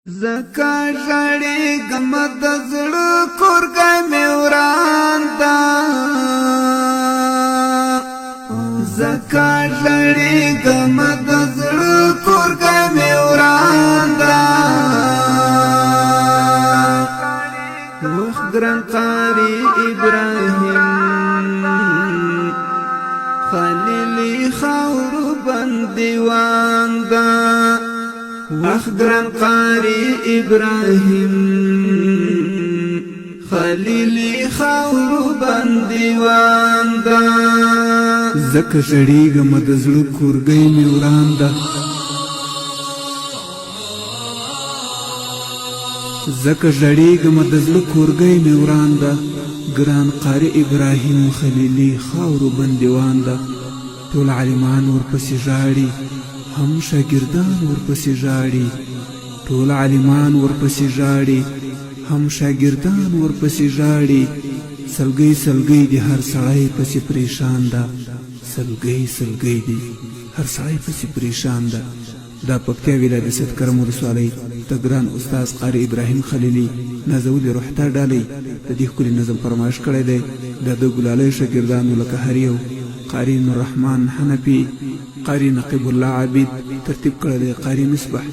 زکا ژړې غم د زړه کورګی مې وران ده زکا ژړې غم د زړه کورګی مې وران ده وخت ګران قاری ابراهیم خلیلی خاورو بندیوان ده وخدران قاری ابراهیم خلیلی خاورو بندیوان دا زکه ژړېږم د زړه کورګۍ مې وران ده زکه ژړېږم د زړه کورګۍ مې وران ده ګران قاری ابراهیم خلیلی خاورو بندیوان ده ټول عالمان ورپسې ژاړي هم شاگردان ورپسې ژاړي ټول عالمان ورپسې ژاړي هم شاگردان ورپسې ژاړي سلګۍ سلګۍ دی هر سړی پسې پریشان ده سلګۍ سلګۍ دی هر سړی پسې پریشان ده دا پکتیا ولایت سید کرم ولسوالۍ د ګران استاد قاری ابراهیم خلیلی نازولي روحته ډالۍ د دې ښکلي نظم فرمایش کړی دی د ده ګلالی شاګردانو لکه هر یو قاری نوررحمان حنفي قاری نقیب الله عابد ترتیب کړی دی قاری مصباح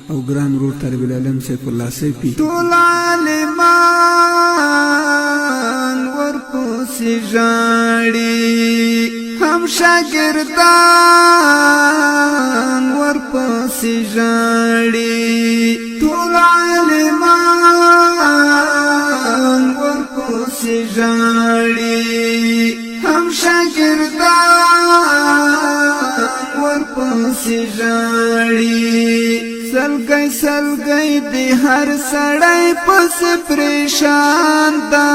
او ګران ورور طالب العلم سیف الله سیفي ټول عالمان ورپسې ژاړي هم شاګردان ورپسې ژاړي ټول عالمان ورپسې ژاړي هم شاگردان ورپسې ژاړي سلګۍ سلګۍ دی هر سړی پسې پریشان ده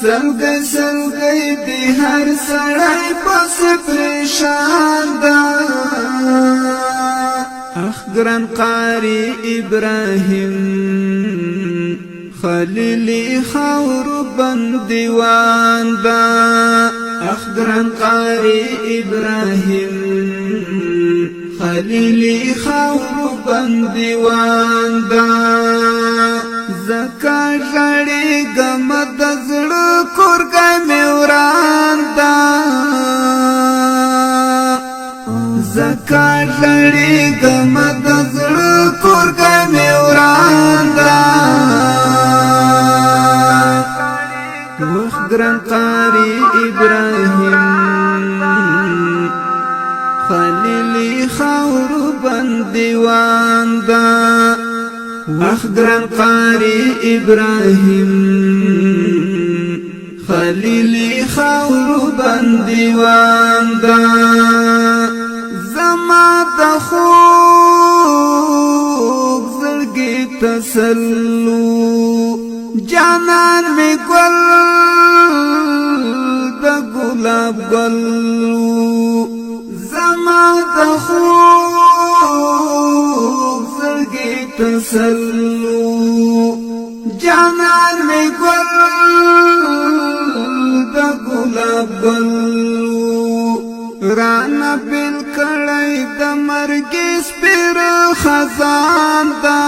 سلګۍ سلګۍ دی هر سړی پسې پریشان ده اخ ګران قاری ابراهیم خلیلی خاورو بندیوان ده اخ ګران قاری ابراهیم خلیلی خاورو بندیوان ده زکا ژړېږم د زړه کورګی مې وران ده زکا ژړېږم د زړه کورګی مې وران ده وخت ګران قاری ابراهیم خلیلی خاورو بندیوان ده وخت ګران قاری ابراهیم خلیلی خاورو بندیوان ده زما د خوږ زړګي تسلو جانان می گل د گلاب گل زما د خوږ زړګي تسلو جانان می گل د گلاب گل رانا بل کړی د مرګ سپیر خزان ده